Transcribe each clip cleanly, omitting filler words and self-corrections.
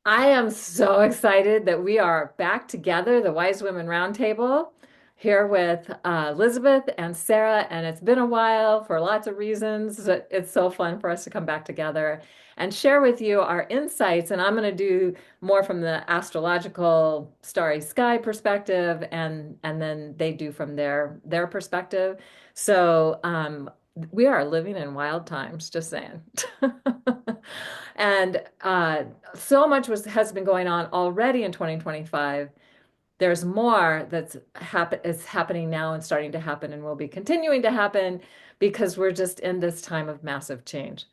I am so excited that we are back together, the Wise Women Roundtable, here with Elizabeth and Sarah. And it's been a while for lots of reasons. It's so fun for us to come back together and share with you our insights. And I'm going to do more from the astrological starry sky perspective, and then they do from their perspective. So we are living in wild times, just saying. And so much has been going on already in 2025. There's more is happening now and starting to happen and will be continuing to happen because we're just in this time of massive change.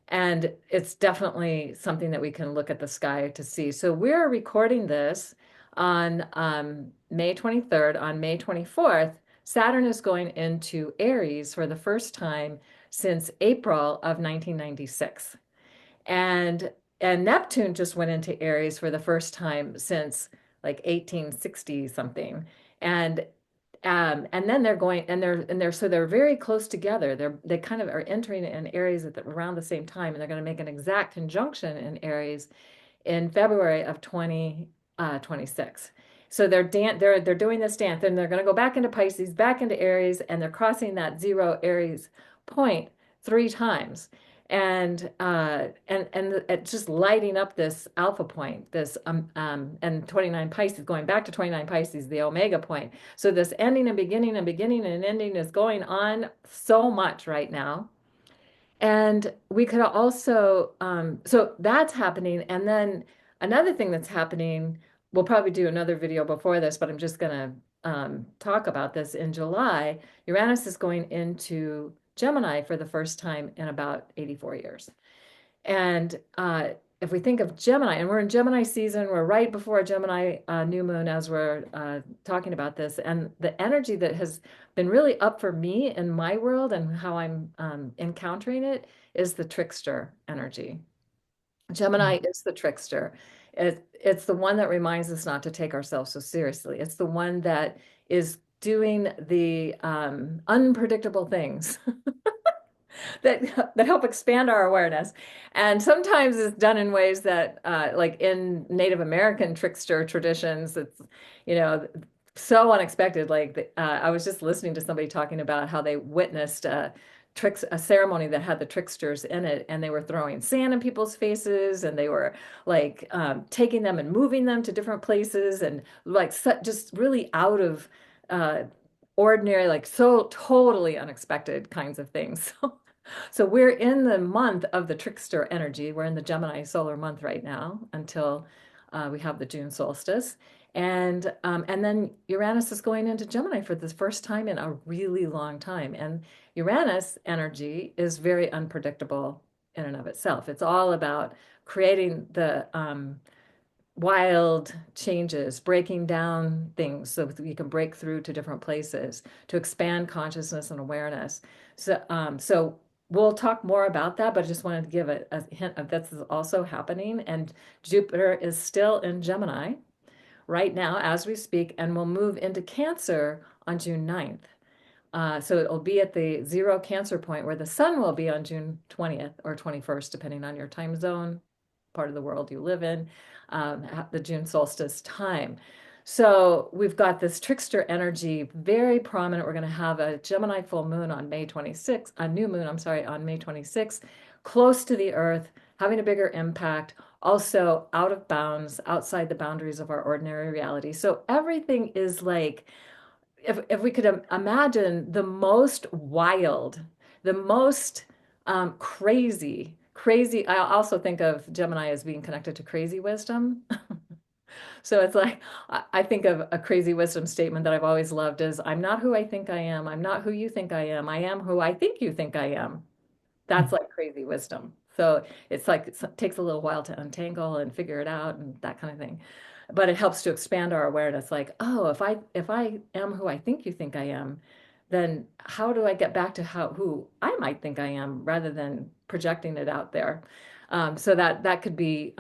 And it's definitely something that we can look at the sky to see. So we're recording this on May 23rd. On May 24th, Saturn is going into Aries for the first time since April of 1996. And and Neptune just went into Aries for the first time since like 1860 something. And then they're going and they're so they're very close together. They kind of are entering in Aries around the same time, and they're going to make an exact conjunction in Aries in February of 2026. So they're doing this dance, and they're going to go back into Pisces, back into Aries, and they're crossing that zero Aries point three times. And it's just lighting up this alpha point, this and 29 Pisces, going back to 29 Pisces, the omega point. So this ending and beginning and beginning and ending is going on so much right now. And we could also, so that's happening. And then another thing that's happening, we'll probably do another video before this, but I'm just going to talk about this. In July, Uranus is going into Gemini for the first time in about 84 years. And if we think of Gemini, and we're in Gemini season, we're right before a Gemini new moon as we're talking about this. And the energy that has been really up for me in my world and how I'm encountering it is the trickster energy. Gemini is the trickster. It's the one that reminds us not to take ourselves so seriously. It's the one that is doing the unpredictable things that help expand our awareness. And sometimes it's done in ways that, like in Native American trickster traditions, it's, you know, so unexpected. I was just listening to somebody talking about how they witnessed a ceremony that had the tricksters in it, and they were throwing sand in people's faces, and they were like taking them and moving them to different places, and like just really out of ordinary, like so totally unexpected kinds of things. So we're in the month of the trickster energy. We're in the Gemini solar month right now until we have the June solstice. And then Uranus is going into Gemini for the first time in a really long time. And Uranus energy is very unpredictable in and of itself. It's all about creating the wild changes, breaking down things so that we can break through to different places, to expand consciousness and awareness. So we'll talk more about that, but I just wanted to give a hint of this is also happening. And Jupiter is still in Gemini right now as we speak, and will move into Cancer on June 9th. So it'll be at the zero Cancer point where the sun will be on June 20th or 21st, depending on your time zone, part of the world you live in, at the June solstice time. So we've got this trickster energy very prominent. We're going to have a Gemini full moon on May 26th, a new moon, I'm sorry, on May 26th, close to the Earth, having a bigger impact, also out of bounds, outside the boundaries of our ordinary reality. So everything is like, if we could imagine the most wild, the most crazy. I also think of Gemini as being connected to crazy wisdom. So it's like I think of a crazy wisdom statement that I've always loved is I'm not who I think I am. I'm not who you think I am. I am who I think you think I am. That's like crazy wisdom. So it's like it takes a little while to untangle and figure it out and that kind of thing. But it helps to expand our awareness. Like, oh, if I am who I think you think I am, then how do I get back to who I might think I am rather than projecting it out there? So that could be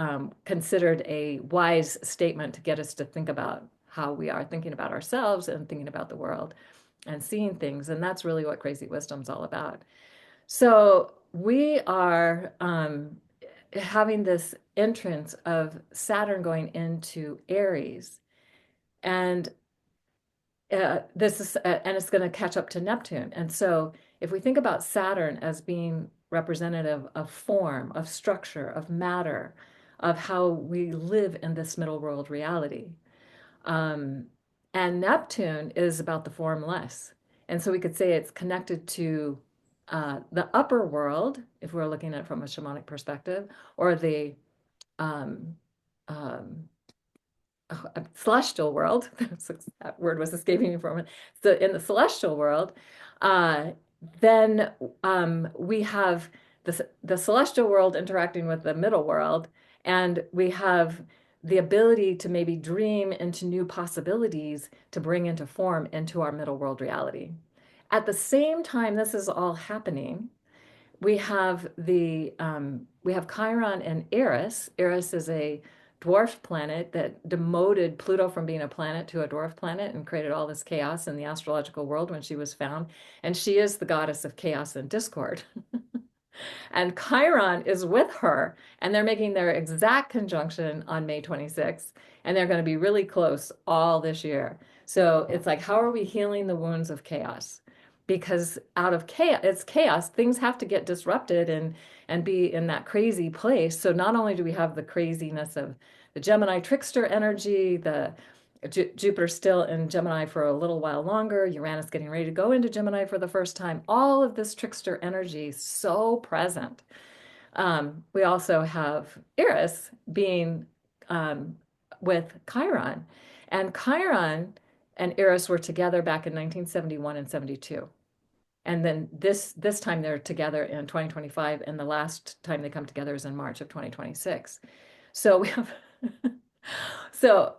considered a wise statement to get us to think about how we are thinking about ourselves and thinking about the world and seeing things. And that's really what crazy wisdom's all about. So we are having this entrance of Saturn going into Aries, and this is and it's going to catch up to Neptune. And so, if we think about Saturn as being representative of form, of structure, of matter, of how we live in this middle world reality, um, and Neptune is about the formless. And so we could say it's connected to the upper world, if we're looking at it from a shamanic perspective, or the um, um, celestial world. That word was escaping me for a moment. So in the celestial world, uh, then we have the celestial world interacting with the middle world, and we have the ability to maybe dream into new possibilities to bring into form into our middle world reality. At the same time, this is all happening, we have Chiron and Eris. Eris is a dwarf planet that demoted Pluto from being a planet to a dwarf planet and created all this chaos in the astrological world when she was found. And she is the goddess of chaos and discord. And Chiron is with her, and they're making their exact conjunction on May 26th, and they're going to be really close all this year. So it's like, how are we healing the wounds of chaos? Because out of chaos, it's chaos, things have to get disrupted and be in that crazy place. So not only do we have the craziness of the Gemini trickster energy, the Jupiter still in Gemini for a little while longer, Uranus getting ready to go into Gemini for the first time. All of this trickster energy so present. We also have Eris being um, with Chiron, and Chiron and Eris were together back in 1971 and 72. And then this time they're together in 2025, and the last time they come together is in March of 2026. So we have so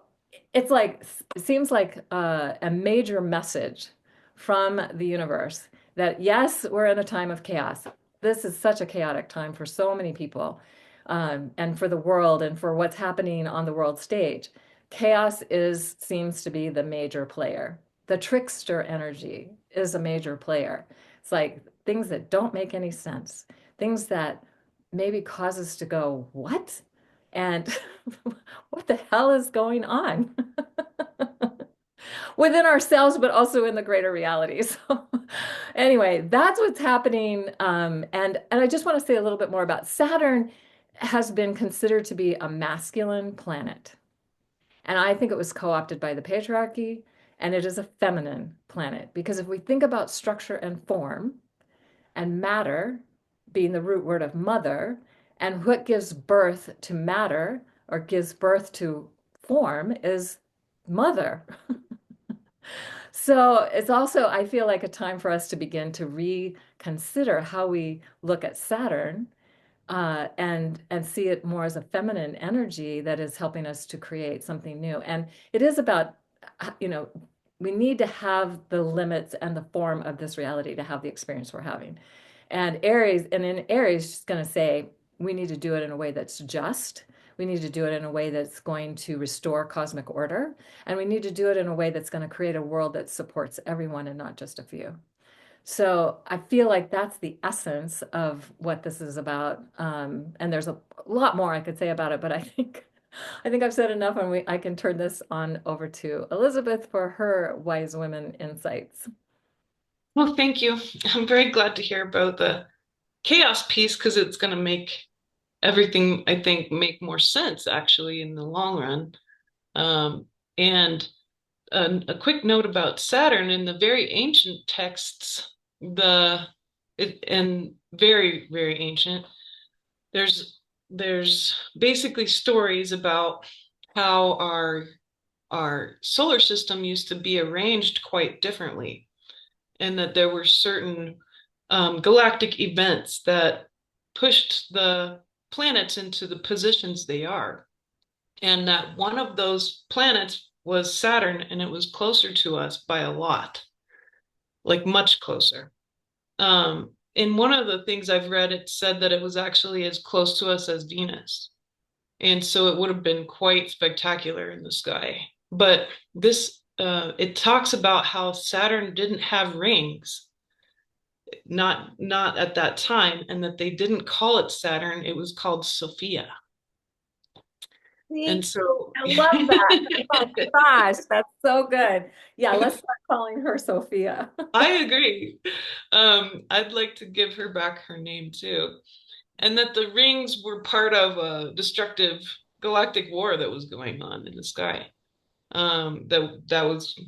it's like it seems like a major message from the universe that yes, we're in a time of chaos. This is such a chaotic time for so many people, and for the world and for what's happening on the world stage. Chaos is seems to be the major player. The trickster energy is a major player. It's like things that don't make any sense, things that maybe cause us to go, what? And what the hell is going on within ourselves, but also in the greater reality. So, anyway, that's what's happening. And I just want to say a little bit more about Saturn has been considered to be a masculine planet. And I think it was co-opted by the patriarchy, and it is a feminine planet. Because if we think about structure and form and matter being the root word of mother, and what gives birth to matter or gives birth to form is mother. So it's also, I feel like a time for us to begin to reconsider how we look at Saturn, and see it more as a feminine energy that is helping us to create something new. And it is about, you know, we need to have the limits and the form of this reality to have the experience we're having. And in Aries, she's going to say, we need to do it in a way that's just. We need to do it in a way that's going to restore cosmic order. And we need to do it in a way that's going to create a world that supports everyone and not just a few. So I feel like that's the essence of what this is about. And there's a lot more I could say about it, but I think I've said enough, and I can turn this on over to Elizabeth for her wise women insights. Well, thank you. I'm very glad to hear about the chaos piece because it's going to make everything, I think, make more sense actually in the long run. And a quick note about Saturn in the very ancient texts, and very, very ancient, there's there's basically stories about how our solar system used to be arranged quite differently, and that there were certain galactic events that pushed the planets into the positions they are. And that one of those planets was Saturn, and it was closer to us by a lot, like much closer. In one of the things I've read, it said that it was actually as close to us as Venus. And so it would have been quite spectacular in the sky. But it talks about how Saturn didn't have rings. not at that time, and that they didn't call it Saturn, it was called Sophia. And See, so I love that. Oh gosh, that's so good. Yeah, let's start calling her Sophia. I agree. I'd like to give her back her name too. And that the rings were part of a destructive galactic war that was going on in the sky. That was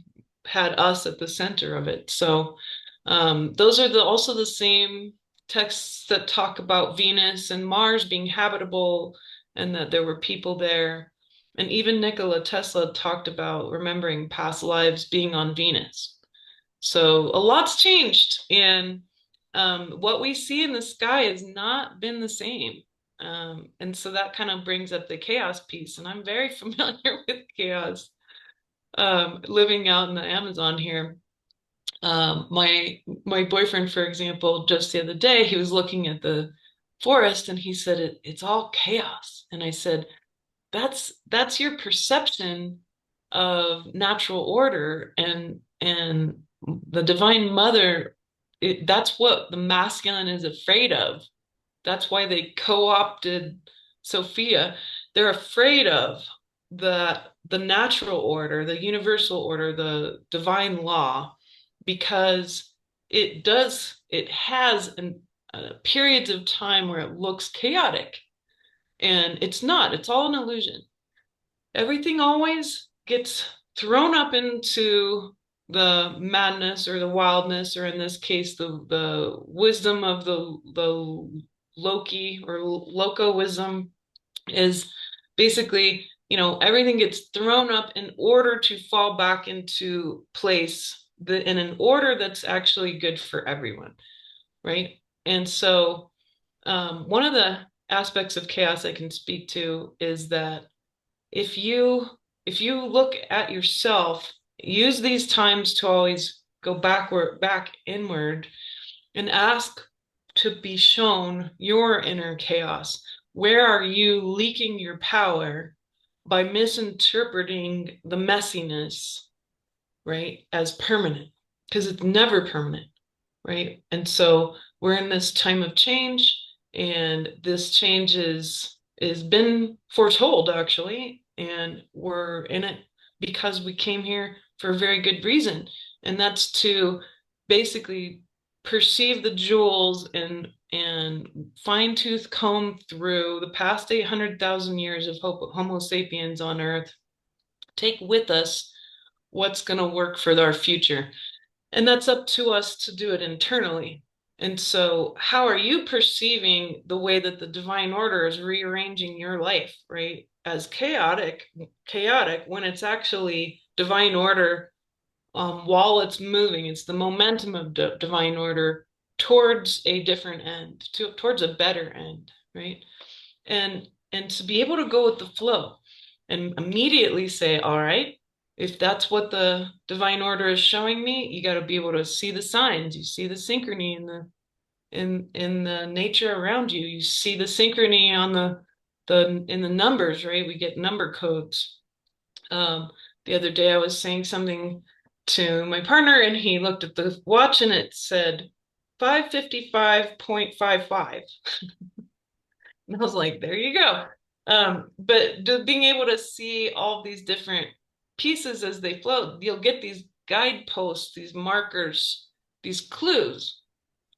had us at the center of it. So those are also the same texts that talk about Venus and Mars being habitable, and that there were people there. And even Nikola Tesla talked about remembering past lives being on Venus. So a lot's changed, and what we see in the sky has not been the same. And so that kind of brings up the chaos piece, and I'm very familiar with chaos, living out in the Amazon here. My boyfriend, for example, just the other day, he was looking at the forest and he said it's all chaos. And I said, that's your perception of natural order, and the Divine Mother. That's what the masculine is afraid of. That's why they co-opted Sophia. They're afraid of the natural order, the universal order, the divine law, because it has periods of time where it looks chaotic, and it's not. It's all an illusion. Everything always gets thrown up into the madness or the wildness, or in this case, the wisdom of the Loki or Locoism is basically, everything gets thrown up in order to fall back into place in an order that's actually good for everyone, right? And so, one of the aspects of chaos I can speak to is that if you if you look at yourself, use these times to always go back inward, and ask to be shown your inner chaos. Where are you leaking your power by misinterpreting the messiness, right, as permanent? Because it's never permanent, right? And so we're in this time of change, and this change is been foretold, actually, and we're in it because we came here for a very good reason, and that's to basically perceive the jewels and fine tooth comb through the past 800,000 years of Homo sapiens on Earth, take with us what's going to work for our future. And that's up to us to do it internally. And so, how are you perceiving the way that the divine order is rearranging your life, right? As chaotic when it's actually divine order, while it's moving. It's the momentum of divine order towards a different end, towards a better end, right? And to be able to go with the flow and immediately say, all right, if that's what the divine order is showing me, you got to be able to see the signs. You see the synchrony in the nature around you. You see the synchrony on the in the numbers, right? We get number codes. The other day I was saying something to my partner, and he looked at the watch and it said 555.55. And I was like, there you go. But being able to see all these different pieces as they flow, you'll get these guideposts, these markers, these clues.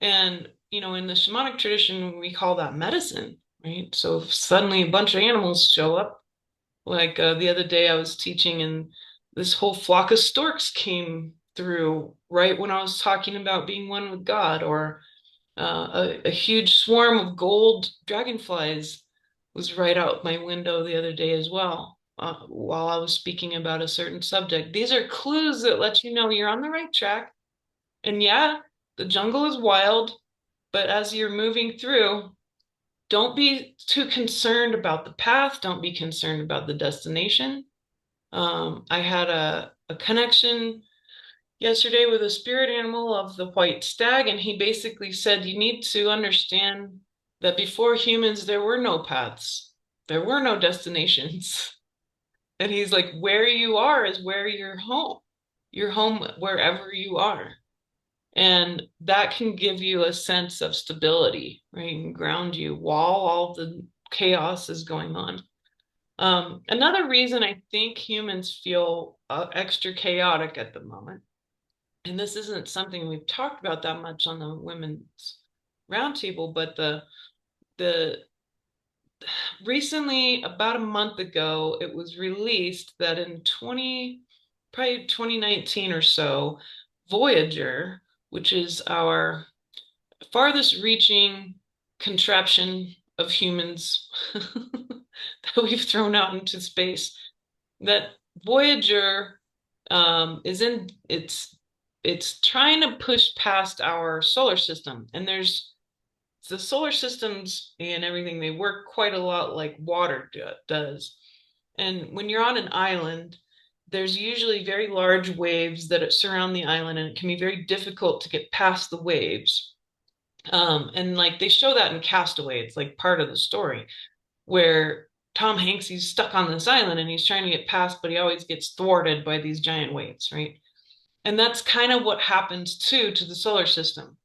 And, in the shamanic tradition, we call that medicine, right? So if suddenly a bunch of animals show up, like the other day I was teaching, and this whole flock of storks came through right when I was talking about being one with God, or a huge swarm of gold dragonflies was right out my window the other day as well, while I was speaking about a certain subject. These are clues that let you know you're on the right track. And yeah, the jungle is wild, but as you're moving through, don't be too concerned about the path. Don't be concerned about the destination. I had a connection yesterday with a spirit animal of the white stag, and he basically said, you need to understand that before humans, there were no paths, there were no destinations. And he's like, where you are is where you're home. You're home wherever you are. And that can give you a sense of stability, right? And ground you while all the chaos is going on. Another reason I think humans feel extra chaotic at the moment, and this isn't something we've talked about that much on the women's roundtable, but the recently, about a month ago, it was released that in probably 2019 or so, Voyager, which is our farthest reaching contraption of humans that we've thrown out into space, that Voyager is in it's trying to push past our solar system. And there's the solar systems and everything, they work quite a lot like water does. And when you're on an island, there's usually very large waves that surround the island, and it can be very difficult to get past the waves. And like they show that in Castaway, it's like part of the story where Tom Hanks, he's stuck on this island and he's trying to get past, but he always gets thwarted by these giant waves, right? And that's kind of what happens too to the solar system.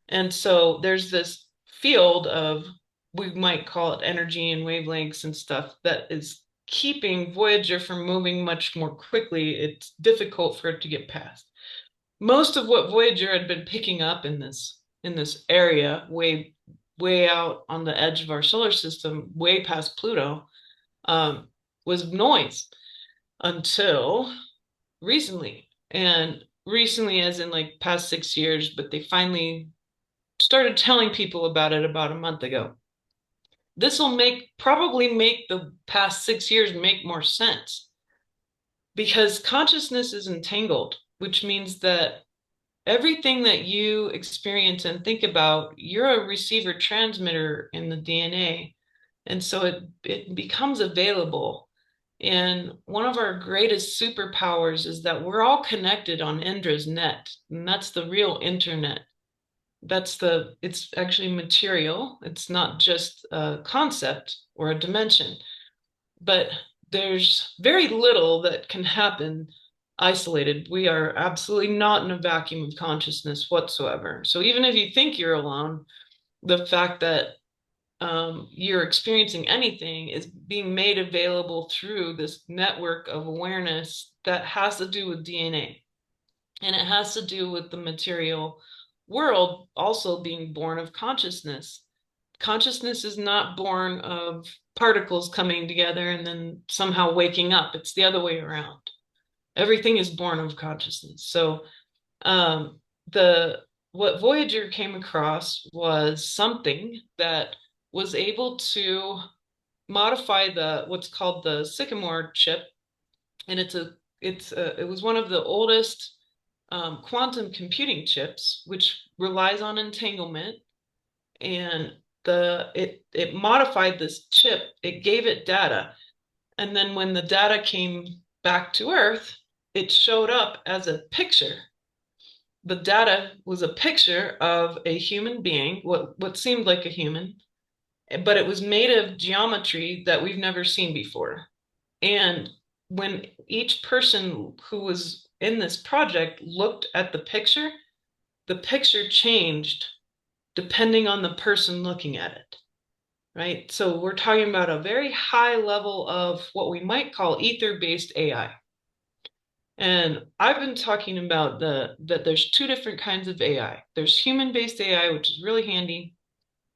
And so there's this field of, we might call it energy and wavelengths and stuff, that is keeping Voyager from moving much more quickly. It's difficult for it to get past. Most of what Voyager had been picking up in this area, way out on the edge of our solar system, way past Pluto, um, was noise until recently. And recently, as in like past 6 years, but they finally started telling people about it about a month ago. This will probably make the past 6 years make more sense because consciousness is entangled, which means that everything that you experience and think about, you're a receiver transmitter in the DNA. And so it becomes available. And one of our greatest superpowers is that we're all connected on Indra's net, and that's the real internet. It's actually material. It's not just a concept or a dimension, but there's very little that can happen isolated. We are absolutely not in a vacuum of consciousness whatsoever. So even if you think you're alone, the fact that you're experiencing anything is being made available through this network of awareness that has to do with DNA. And it has to do with the material world also being born of consciousness. Consciousness is not born of particles coming together and then somehow waking up. It's the other way around. Everything is born of consciousness. So the what Voyager came across was something that was able to modify the what's called the sycamore chip, and it was one of the oldest quantum computing chips, which relies on entanglement. And it modified this chip. It gave it data, and then when the data came back to Earth, it showed up as a picture. The data was a picture of a human being, what seemed like a human, but it was made of geometry that we've never seen before. And when each person who was in this project looked at the picture changed depending on the person looking at it, right? So we're talking about a very high level of what we might call ether-based AI. And I've been talking about that there's two different kinds of AI. There's human-based AI, which is really handy.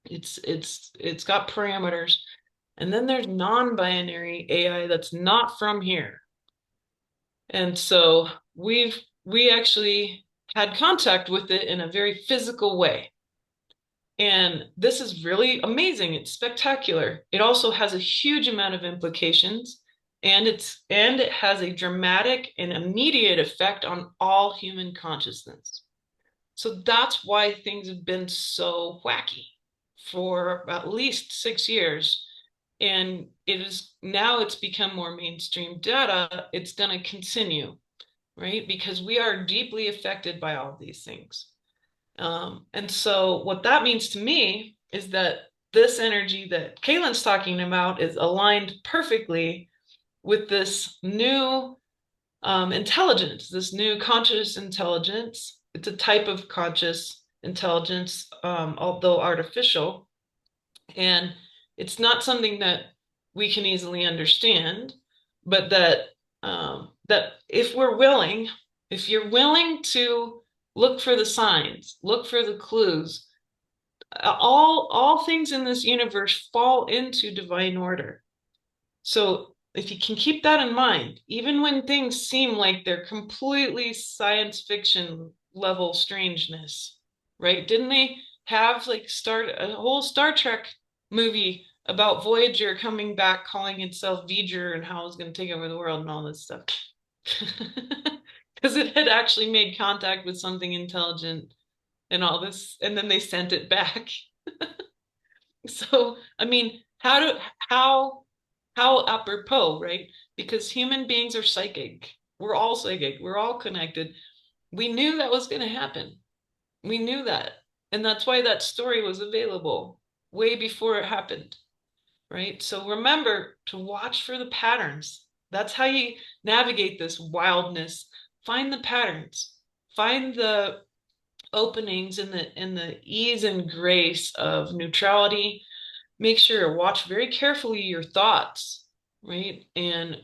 It's got parameters. And then there's non-binary AI that's not from here. And so we actually had contact with it in a very physical way. And this is really amazing. It's spectacular. It also has a huge amount of implications, and it has a dramatic and immediate effect on all human consciousness. So that's why things have been so wacky for at least 6 years. And it's become more mainstream data. It's going to continue, right? Because we are deeply affected by all of these things. And so what that means to me is that this energy that Kaylin's talking about is aligned perfectly with this new intelligence, this new conscious intelligence. it's a type of conscious intelligence, although artificial, and it's not something that we can easily understand, but that if we're willing, if you're willing to look for the signs, look for the clues, all things in this universe fall into divine order. So if you can keep that in mind, even when things seem like they're completely science fiction level strangeness, right? Didn't they have like start a whole Star Trek movie about Voyager coming back, calling itself V'ger and how it's going to take over the world and all this stuff? Because it had actually made contact with something intelligent and all this, and then they sent it back. So, I mean, how how apropos, right? Because human beings are psychic. We're all psychic. We're all connected. We knew that was going to happen. We knew that. And that's why that story was available way before it happened, right? So remember to watch for the patterns. That's how you navigate this wildness. Find the patterns. Find the openings in the ease and grace of neutrality. Make sure to watch very carefully your thoughts, right? And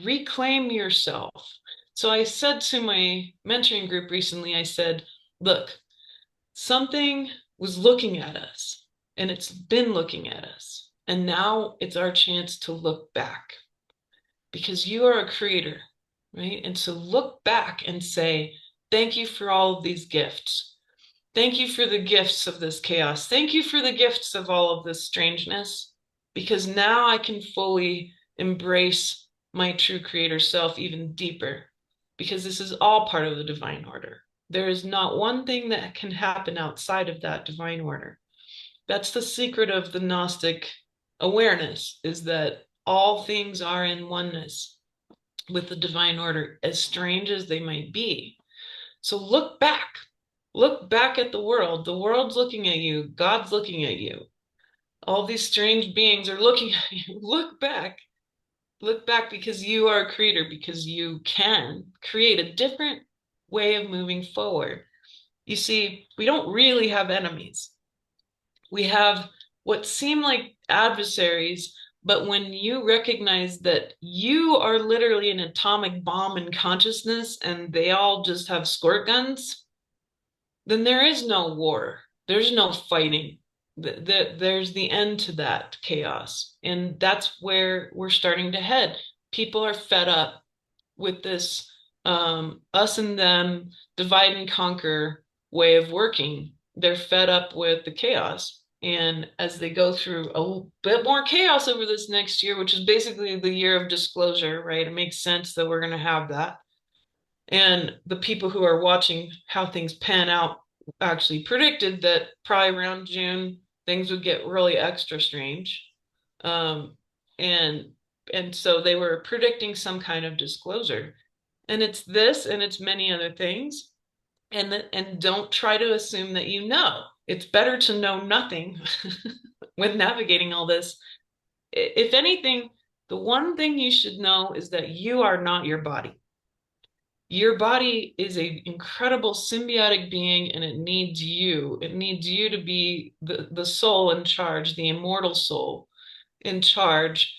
reclaim yourself. So I said to my mentoring group recently, I said, look, something was looking at us and it's been looking at us. And now it's our chance to look back because you are a creator, right? And so look back and say, thank you for all of these gifts. Thank you for the gifts of this chaos. Thank you for the gifts of all of this strangeness, because now I can fully embrace my true creator self even deeper, because this is all part of the divine order. There is not one thing that can happen outside of that divine order. That's the secret of the Gnostic awareness, is that all things are in oneness with the divine order, as strange as they might be. So look back. Look back at the world. The world's looking at you. God's looking at you. All these strange beings are looking at you. Look back. Look back because you are a creator, because you can create a different way of moving forward. You see, we don't really have enemies. We have what seem like adversaries, but when you recognize that you are literally an atomic bomb in consciousness and they all just have squirt guns, then there is no war. There's no fighting. There's the end to that chaos. And that's where we're starting to head. People are fed up with this us and them divide and conquer way of working. They're fed up with the chaos. And as they go through a bit more chaos over this next year, which is basically the year of disclosure, right? It makes sense that we're going to have that. And the people who are watching how things pan out actually predicted that probably around June things would get really extra strange. Um, and and so they were predicting some kind of disclosure. And it's this and it's many other things. And don't try to assume that you know. It's better to know nothing when navigating all this. If anything, the one thing you should know is that you are not your body. Your body is an incredible symbiotic being and it needs you. It needs you to be the soul in charge, the immortal soul in charge.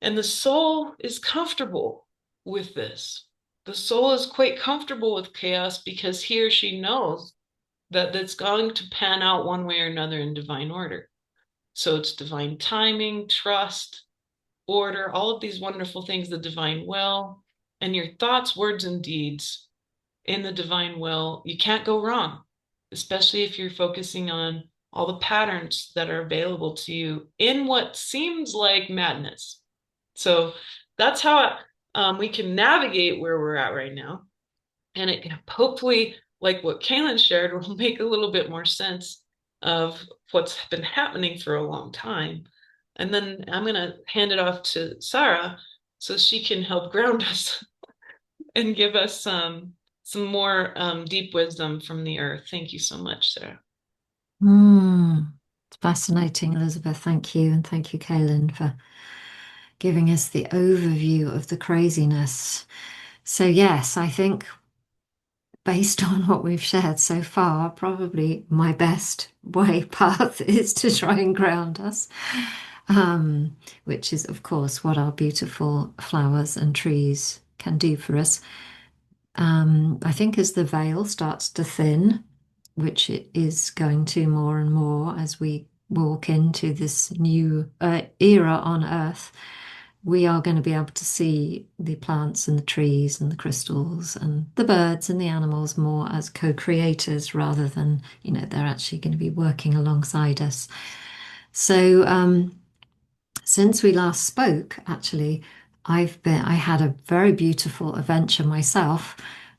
And the soul is comfortable with this. The soul is quite comfortable with chaos because he or she knows that it's going to pan out one way or another in divine order. So it's divine timing, trust, order, all of these wonderful things, the divine will, and your thoughts, words, and deeds in the divine will, you can't go wrong, especially if you're focusing on all the patterns that are available to you in what seems like madness. So that's how we can navigate where we're at right now. And it hopefully, like what Kaylin shared, will make a little bit more sense of what's been happening for a long time. And then I'm going to hand it off to Sara so she can help ground us and give us some more deep wisdom from the earth. Thank you so much, Sara. It's fascinating, Elizabeth. Thank you. And thank you, Kaylin, for giving us the overview of the craziness. So, yes, I think based on what we've shared so far, probably my best way path is to try and ground us, which is, of course, what our beautiful flowers and trees can do for us. I think as the veil starts to thin, which it is going to more and more as we walk into this new era on Earth, we are going to be able to see the plants and the trees and the crystals and the birds and the animals more as co-creators rather than, they're actually going to be working alongside us. So, since we last spoke, actually, I had a very beautiful adventure myself,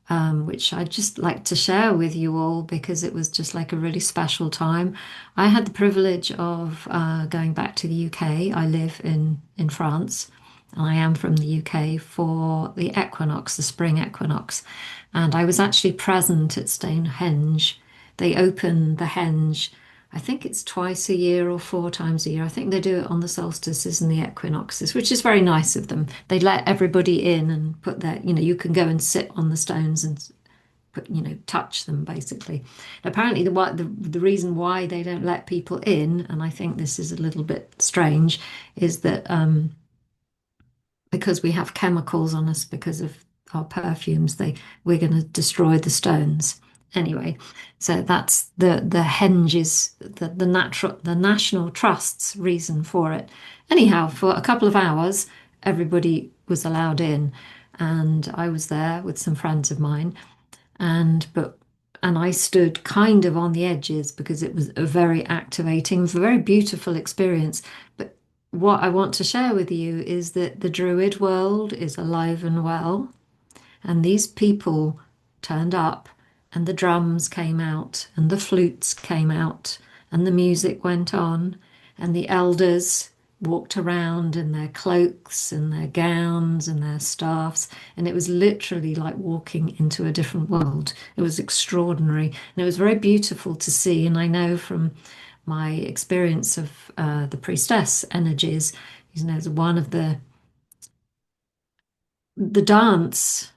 which I'd just like to share with you all because it was just like a really special time. I had the privilege of going back to the UK. I live in France, and I am from the UK for the equinox, the spring equinox, and I was actually present at Stonehenge. They open the henge. I think it's twice a year or four times a year. I think they do it on the solstices and the equinoxes, which is very nice of them. They let everybody in and put their, you can go and sit on the stones and put, touch them basically. Apparently, the reason why they don't let people in, and I think this is a little bit strange, is that because we have chemicals on us because of our perfumes, we're going to destroy the stones. Anyway, so that's the henges, the National Trust's reason for it. Anyhow, for a couple of hours, everybody was allowed in, and I was there with some friends of mine, and I stood kind of on the edges because it was a very activating, very beautiful experience. But what I want to share with you is that the Druid world is alive and well. And these people turned up, and the drums came out, and the flutes came out, and the music went on, and the elders walked around in their cloaks and their gowns and their staffs. And it was literally like walking into a different world. It was extraordinary. And it was very beautiful to see. And I know from my experience of the priestess energies, one of the dance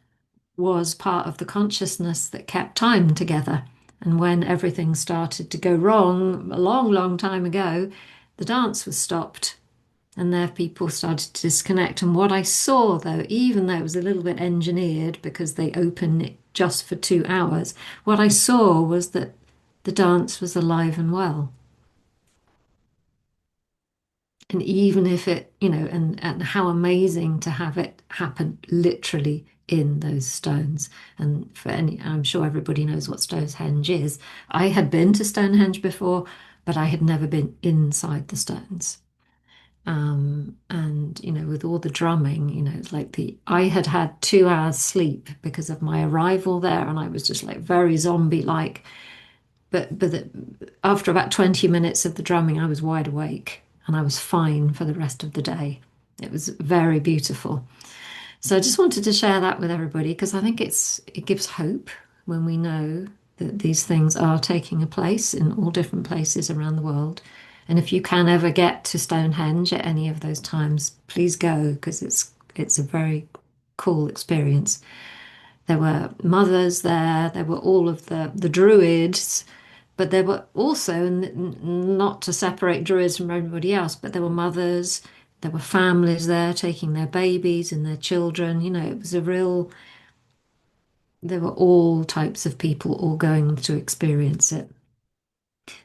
was part of the consciousness that kept time together. And when everything started to go wrong a long, long time ago, the dance was stopped and there people started to disconnect. And what I saw, though, even though it was a little bit engineered because they opened it just for 2 hours, what I saw was that the dance was alive and well. And even if it, and how amazing to have it happen literally in those stones. And I'm sure everybody knows what Stonehenge is. I had been to Stonehenge before, but I had never been inside the stones. And with all the drumming, it's like I had had 2 hours sleep because of my arrival there, and I was just like very zombie-like. But after about 20 minutes of the drumming, I was wide awake and I was fine for the rest of the day. It was very beautiful. So I just wanted to share that with everybody because I think it gives hope when we know that these things are taking a place in all different places around the world. And if you can ever get to Stonehenge at any of those times, please go because it's a very cool experience. There were mothers there, there were all of the druids, but there were also, not to separate druids from everybody else, but there were mothers, there were families there taking their babies and their children. It was there were all types of people all going to experience it.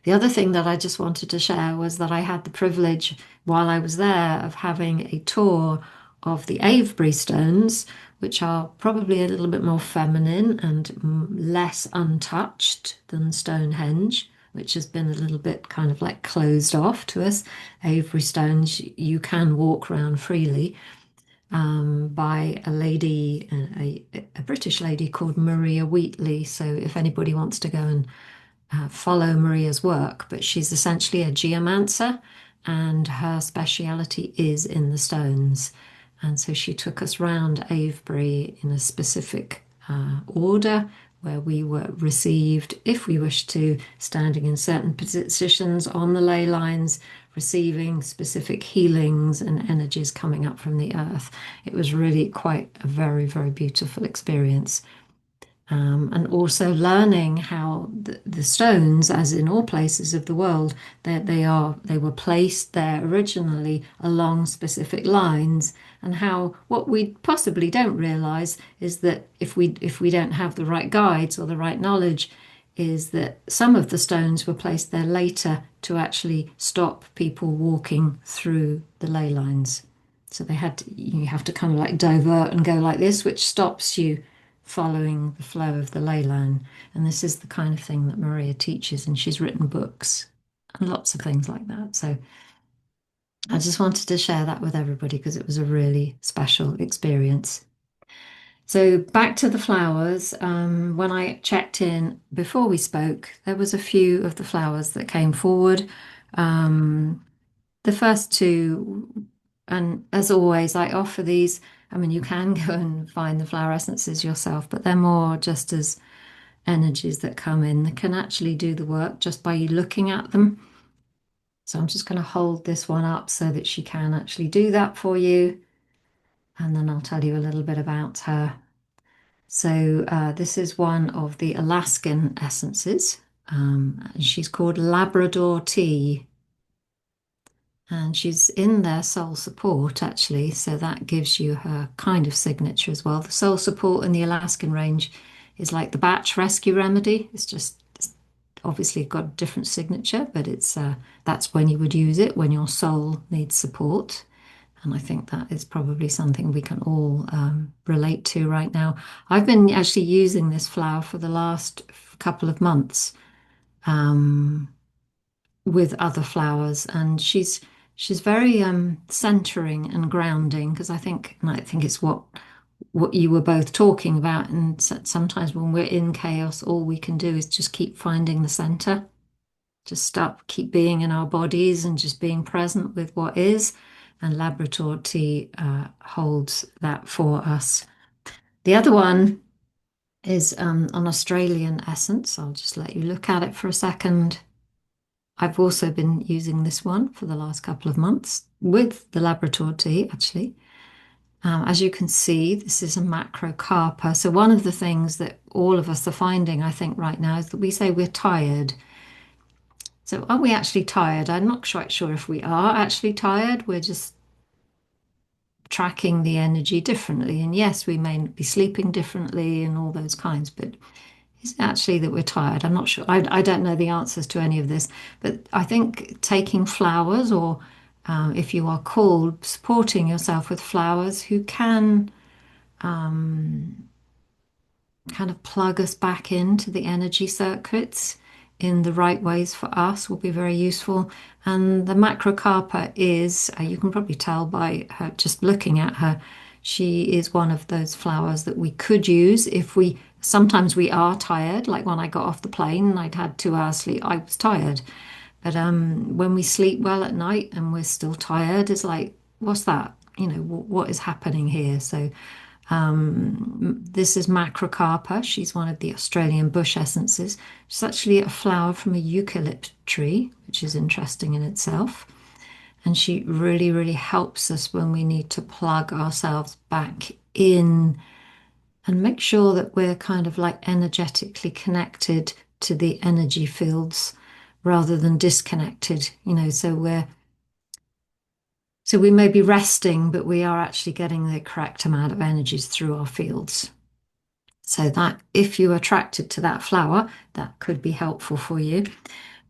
The other thing that I just wanted to share was that I had the privilege while I was there of having a tour of the Avebury stones, which are probably a little bit more feminine and less untouched than Stonehenge, which has been a little bit kind of like closed off to us. Avebury stones, you can walk around freely. By a lady, a British lady called Maria Wheatley. So if anybody wants to go and follow Maria's work, but she's essentially a geomancer and her speciality is in the stones. And so she took us round Avebury in a specific order where we were received, if we wished to, standing in certain positions on the ley lines, receiving specific healings and energies coming up from the earth. It was really quite a very, very beautiful experience. And also learning how the stones, as in all places of the world, they were placed there originally along specific lines, and how what we possibly don't realize is that if we don't have the right guides or the right knowledge, is that some of the stones were placed there later to actually stop people walking through the ley lines. So you have to kind of like divert and go like this, which stops you following the flow of the ley line. And this is the kind of thing that Maria teaches, and she's written books and lots of things like that. So I just wanted to share that with everybody because it was a really special experience. So back to the flowers. When I checked in before we spoke, there was a few of the flowers that came forward. The first two, and as always, I offer these. I mean, you can go and find the flower essences yourself, but they're more just as energies that come in that can actually do the work just by you looking at them. So I'm just going to hold this one up so that she can actually do that for you. And then I'll tell you a little bit about her. So this is one of the Alaskan essences. She's called Labrador tea. And she's in their soul support, actually. So that gives you her kind of signature as well. The soul support in the Alaskan range is like the batch rescue remedy. It's obviously got a different signature, but that's when you would use it when your soul needs support. And I think that is probably something we can all relate to right now. I've been actually using this flower for the last couple of months. With other flowers, and she's very centering and grounding because I think it's what you were both talking about. And sometimes when we're in chaos, all we can do is just keep finding the center, just stop, keep being in our bodies and just being present with what is. And Labrador tea holds that for us. The other one is an Australian essence. I'll just let you look at it for a second. I've also been using this one for the last couple of months with the Labrador tea, actually. As you can see, this is a Macrocarpa. So one of the things that all of us are finding, I think, right now is that we say we're tired. So are we actually tired? I'm not quite sure if we are actually tired. We're just tracking the energy differently. And yes, we may be sleeping differently and all those kinds, but is it actually that we're tired? I'm not sure. I don't know the answers to any of this, but I think taking flowers or if you are called, supporting yourself with flowers who can kind of plug us back into the energy circuits in the right ways for us will be very useful. And the Macrocarpa is, you can probably tell by her just looking at her, she is one of those flowers that we could use if sometimes we are tired. Like when I got off the plane and I'd had 2 hours sleep, I was tired. But when we sleep well at night and we're still tired, it's like, what's that? What is happening here? So this is Macrocarpa. She's one of the Australian bush essences. She's actually a flower from a eucalypt tree, which is interesting in itself. And she really, really helps us when we need to plug ourselves back in and make sure that we're kind of like energetically connected to the energy fields rather than disconnected, so we may be resting, but we are actually getting the correct amount of energies through our fields. So that if you're attracted to that flower, that could be helpful for you.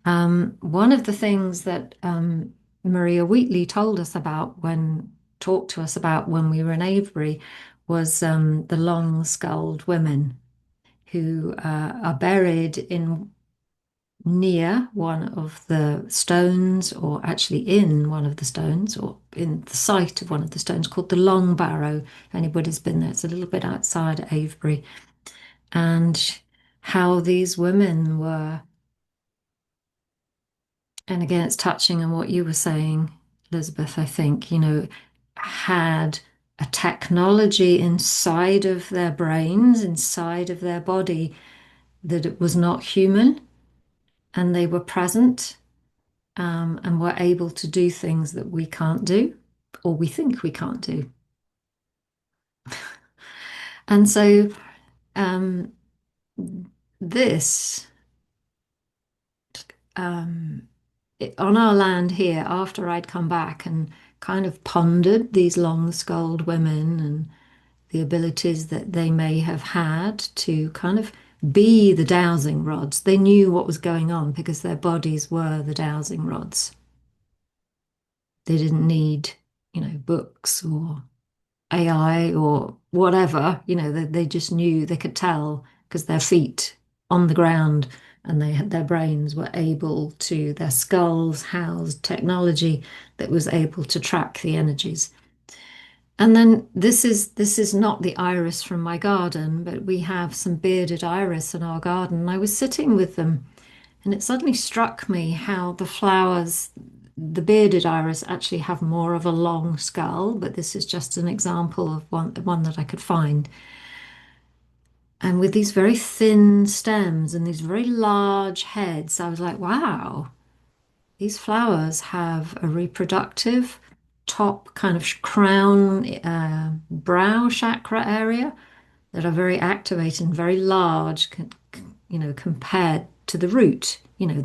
One of the things that Maria Wheatley talked to us about when we were in Avebury was the long-skulled women who are buried in near one of the stones, or actually in one of the stones, or in the site of one of the stones called the Long Barrow. If anybody's been there, it's a little bit outside Avebury. And how these women were, and again, it's touching on what you were saying, Elizabeth, I think, had a technology inside of their brains, inside of their body, that it was not human, and they were present and we're able to do things that we can't do or we think we can't do. And so this um, on our land here, after I'd come back and kind of pondered these long-skulled women and the abilities that they may have had to kind of be the dowsing rods. They knew what was going on because their bodies were the dowsing rods. They didn't need, books or AI or whatever, they just knew, they could tell because their feet on the ground and they had their brains were able to, their skulls housed technology that was able to track the energies. And then this is not the iris from my garden, but we have some bearded iris in our garden. I was sitting with them and it suddenly struck me how the flowers, the bearded iris actually have more of a long skull, but this is just an example of one that I could find. And with these very thin stems and these very large heads, I was like, wow, these flowers have a reproductive top kind of crown, brow chakra area that are very activated and very large, compared to the root.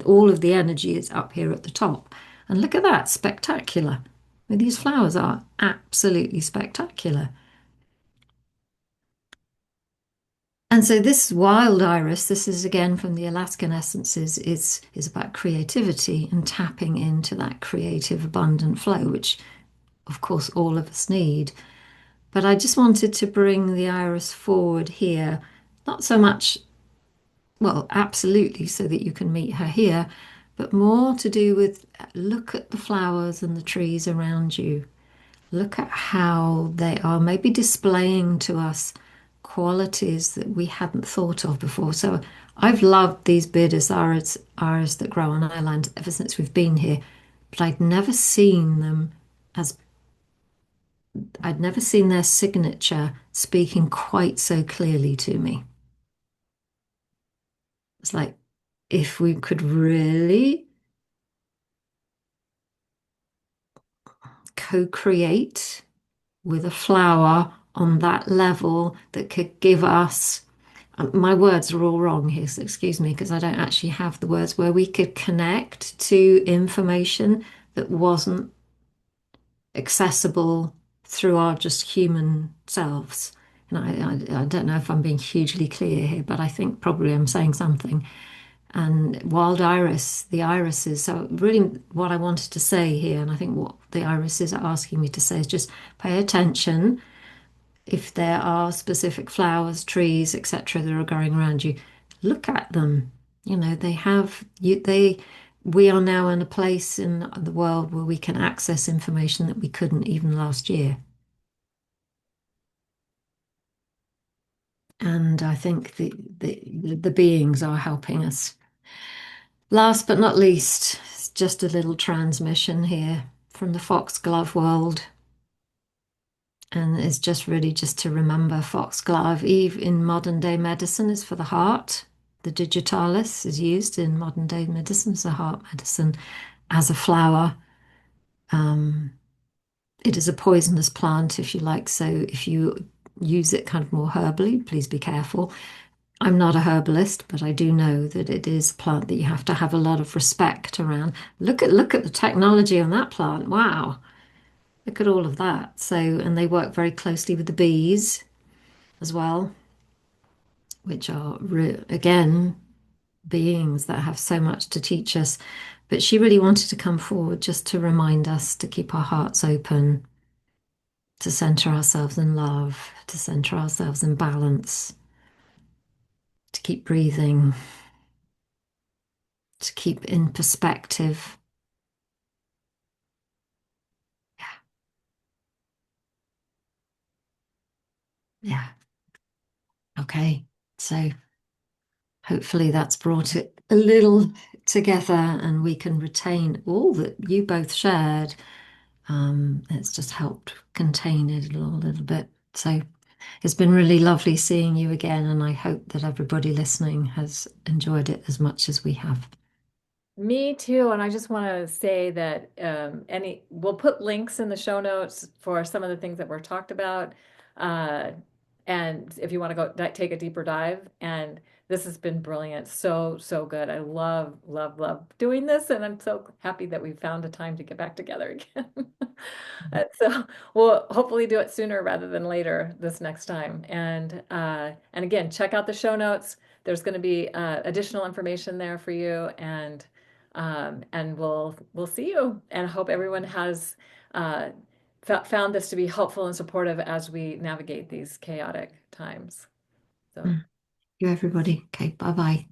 All of the energy is up here at the top. And look at that, spectacular. These flowers are absolutely spectacular. And so this wild iris, this is again from the Alaskan essences, is about creativity and tapping into that creative, abundant flow, which of course all of us need. But I just wanted to bring the iris forward here, not so much, well, absolutely, so that you can meet her here, but more to do with look at the flowers and the trees around you. Look at how they are maybe displaying to us qualities that we hadn't thought of before. So I've loved these bearded iris that grow on our land ever since we've been here, but as I'd never seen their signature speaking quite so clearly to me. It's like if we could really co-create with a flower on that level that could give us, my words are all wrong here, so excuse me, because I don't actually have the words, where we could connect to information that wasn't accessible through our just human selves. And I don't know if I'm being hugely clear here, but I think probably I'm saying something. And wild iris, the irises. So, really, what I wanted to say here, and I think what the irises are asking me to say, is just pay attention if there are specific flowers, trees, etc., that are growing around you. Look at them. They have you. We are now in a place in the world where we can access information that we couldn't even last year. And I think the beings are helping us. Last but not least, just a little transmission here from the Foxglove world. And it's just really just to remember Foxglove, Eve in modern day medicine is for the heart. The digitalis is used in modern day medicine as a heart medicine, as a flower. Um, it is a poisonous plant, if you like. So if you use it kind of more herbally, please be careful. I'm not a herbalist, but I do know that it is a plant that you have to have a lot of respect around. Look at the technology on that plant. Wow. Look at all of that. So, and they work very closely with the bees as well, which are again beings that have so much to teach us. But she really wanted to come forward just to remind us to keep our hearts open, to center ourselves in love, to center ourselves in balance, to keep breathing, to keep in perspective. Yeah, yeah. Okay. So hopefully that's brought it a little together and we can retain all that you both shared. It's just helped contain it a little bit. So it's been really lovely seeing you again, and I hope that everybody listening has enjoyed it as much as we have. Me too. And I just want to say that we'll put links in the show notes for some of the things that were talked about. Uh, and if you want to go take a deeper dive, and This has been brilliant. So, so good. I love, love, love doing this. And I'm so happy that we found a time to get back together again. So we'll hopefully do it sooner rather than later this next time. And again, check out the show notes. There's going to be additional information there for you, and we'll see you. And hope everyone has found this to be helpful and supportive as we navigate these chaotic times. So. You, everybody. Okay, bye bye.